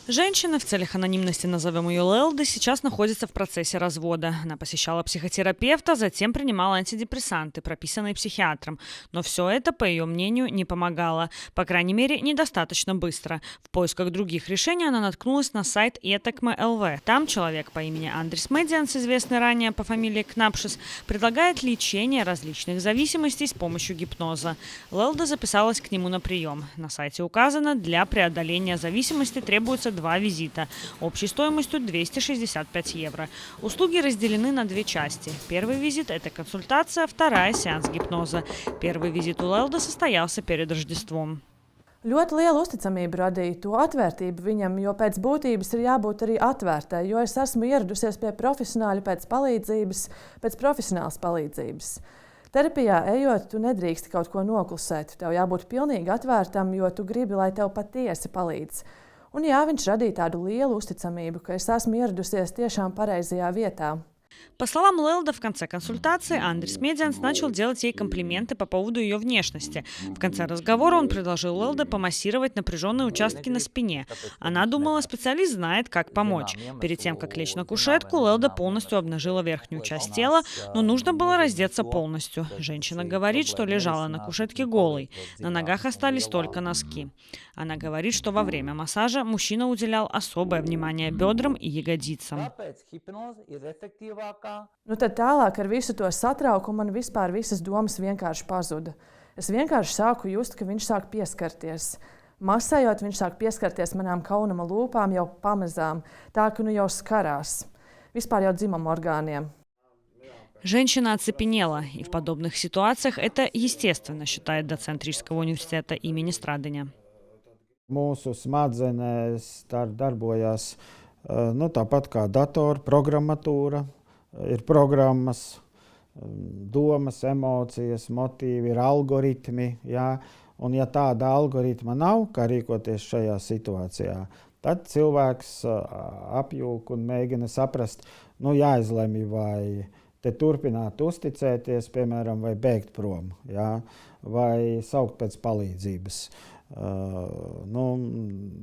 Женщина, в целях анонимности назовем ее Лелда, сейчас находится в процессе развода. Она посещала психотерапевта, затем принимала антидепрессанты, прописанные психиатром. Но все это, по ее мнению, не помогало. По крайней мере, недостаточно быстро. В поисках других решений она наткнулась на сайт Etecme ЛВ. Там человек по имени Андрис Медианс, известный ранее по фамилии Кнапшис, предлагает лечение различных зависимостей с помощью гипноза. Лелда записалась к нему на прием. На сайте указано, для преодоления зависимости требуется 2 визита, общей стоимостью 265 евро. Услуги разделены на 2 части. Первый визит – это консультация, вторая – сеанс гипноза. Первый визит у Лелда состоялся перед Рождеством. Ļoti liela uzticamība radīja to atvērtību viņam, jo pēc būtības ir jābūt arī atvērtai, jo es esmu ieradusies pie profesionāļa pēc profesionālas palīdzības. Terapijā ejot, tu nedrīksti kaut ko noklusēt. Tev jābūt pilnīgi atvērtam, jo tu gribi, lai tev patiesi palīdz. Un jā, viņš radīja tādu lielu uzticamību, ka es esmu ieradusies tiešām pareizajā vietā. По словам Лелда, в конце консультации Андрис Медианс начал делать ей комплименты по поводу ее внешности. В конце разговора он предложил Лелде помассировать напряженные участки на спине. Она думала, специалист знает, как помочь. Перед тем, как лечь на кушетку, Лелда полностью обнажила верхнюю часть тела, но нужно было раздеться полностью. Женщина говорит, что лежала на кушетке голой. На ногах остались только носки. Она говорит, что во время массажа мужчина уделял особое внимание бедрам и ягодицам. Nu tad tālāk ar visu to satraukumu man vispār visas domas vienkārši pazuda. Es vienkārši sāku just, ka viņš sāk pieskarties. Masējot, viņš sāk pieskarties manām kaunama lūpām jau pamazām, tā ka nu jau skarās. Vispār jau dzimuma orgāniem. Женщина оцепенела, и в подобных ситуациях это естественно, считает доцент Рижского университета имени Страдыня. Mūsu smadzenēs darbojās tāpat kā datora programmatūra. Ir programmas, domas, emocijas, motīvi, ir algoritmi. Jā. Un ja tāda algoritma nav, kā rīkoties šajā situācijā, tad cilvēks apjūk un mēģina saprast, jāizlemj vai te turpināt uzticēties, piemēram, vai bēgt prom, jā, vai saukt pēc palīdzības.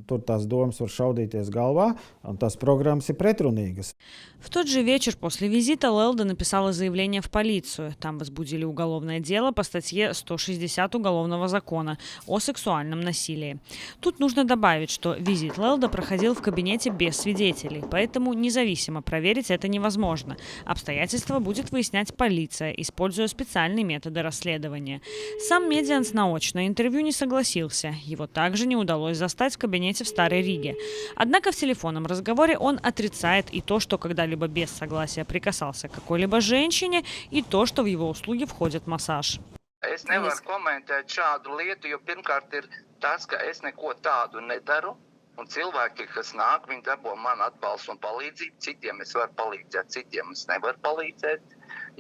Tur tās domas var šaudīties galvā, un tās программы ir pretrunīgas. В тот же вечер после визита Лелда написала заявление в полицию. Там возбудили уголовное дело по статье 160 Уголовного закона о сексуальном насилии. Тут нужно добавить, что визит Лелда проходил в кабинете без свидетелей, поэтому независимо проверить это невозможно. Обстоятельства будет выяснять полиция, используя специальные методы расследования. Сам Медианс на очное интервью не согласился. Его также не удалось застать в кабинете в Старой Риге. Однако в телефонном разговоре он отрицает и то, что когда-либо без согласия прикасался к какой-либо женщине, и то, что в его услуги входит массаж. Es nevaru komentēt šādu lietu, jo pirmkārt ir tas, ka es neko tādu nedaru. Un cilvēki, kas nāk, viņi dabū man atbalstu un palīdzību. Citiem es varu palīdzēt, citiem es nevaru palīdzēt.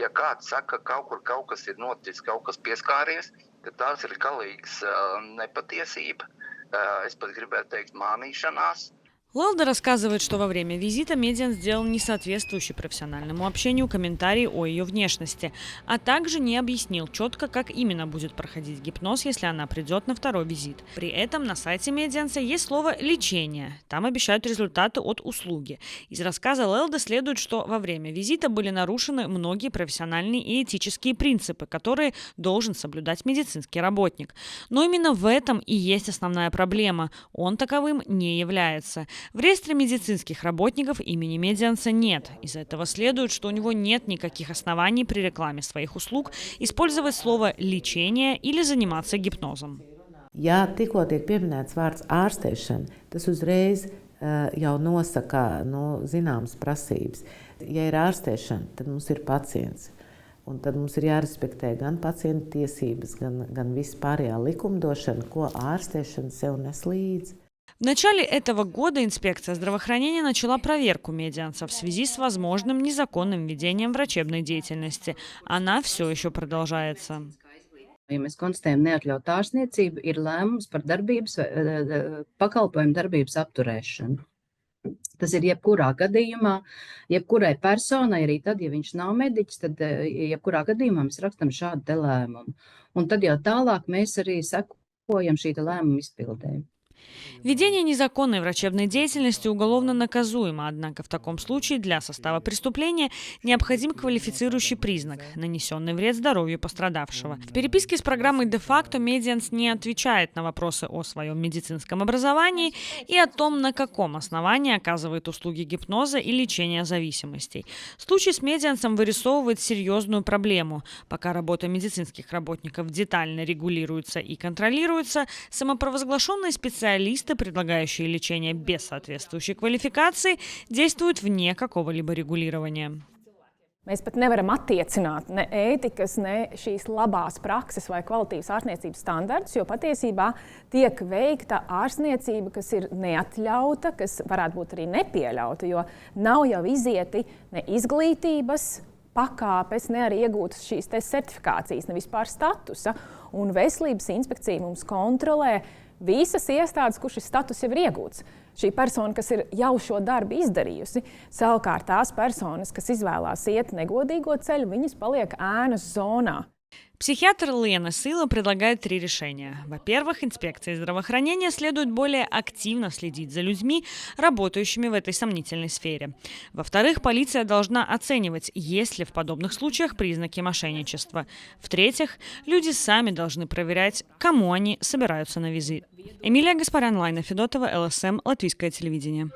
Ja kāds saka, ka kaut kas ir noticis, kaut kas pieskāries, tad tās ir galīgas nepatiesība. Es pat gribētu teikt mānīšanās. Лелда рассказывает, что во время визита Медианс сделал несоответствующий профессиональному общению комментарий о ее внешности, а также не объяснил четко, как именно будет проходить гипноз, если она придет на второй визит. При этом на сайте Медианса есть слово «лечение». Там обещают результаты от услуги. Из рассказа Лелды следует, что во время визита были нарушены многие профессиональные и этические принципы, которые должен соблюдать медицинский работник. Но именно в этом и есть основная проблема. Он таковым не является. В реестре медицинских работников имени Медианса нет. Из этого следует, что у него нет никаких оснований при рекламе своих услуг использовать слово «лечение» или заниматься гипнозом. Ja tikko tiek pieminēts vārds ārstēšana, tas uzreiz jau nosaka zināmas prasības. Ja ir ārstēšana, tad mums ir pacients. Un tad mums ir jārespektē gan pacienta tiesības, gan vispārējā likumdošana, ko ārstēšana sev nes līdzi. В начале этого года инспекция здравоохранения начала проверку Медианса в связи с возможным незаконным ведением врачебной деятельности. Она все еще продолжается. Ja mēs konstatējam neatļautu ārstniecību, ir lēmums par pakalpojumu darbības apturēšanu. Tas ir jebkurā gadījumā, jebkurai personai, arī tad, ja viņš nav mediķis, tad jebkurā gadījumā mēs rakstam šādu te lēmumu. Un tad jau tālāk mēs arī sekojam šī te lēmuma izpildēm. Ведение незаконной врачебной деятельности уголовно наказуемо, однако в таком случае для состава преступления необходим квалифицирующий признак – нанесенный вред здоровью пострадавшего. В переписке с программой «Де-факто» Медианс не отвечает на вопросы о своем медицинском образовании и о том, на каком основании оказывает услуги гипноза и лечения зависимостей. Случай с Медиансом вырисовывает серьезную проблему. Пока работа медицинских работников детально регулируется и контролируется, самопровозглашенные специалисты, предлагающие лечение без соответствующей квалификации, действуют вне какого-либо регулирования. Mēs pat nevaram attiecināt ne ētikas, ne šīs labās prakses vai kvalitīvas ārstniecības standartus, jo patiesībā tiek veikta ārstniecība, kas ir neatļauta, kas varētu būt arī nepieļauta, jo nav jau izieti ne izglītības pakāpes, ne arī iegūtas šīs certifikācijas, ne vispār statusa. Un Veselības inspekcija mums kontrolē visas iestādes, kur šis status jau ir iegūts. Šī persona, kas ir jau šo darbu izdarījusi, savukārt tās personas, kas izvēlās iet negodīgo ceļu, viņas paliek ēnas zonā. Психиатр Лена Сила предлагает 3 решения. Во-первых, инспекции здравоохранения следует более активно следить за людьми, работающими в этой сомнительной сфере. Во-вторых, полиция должна оценивать, есть ли в подобных случаях признаки мошенничества. В-третьих, люди сами должны проверять, кому они собираются на визит. Эмилия Гаспарян, Лайна Федотова, ЛСМ, Латвийское телевидение.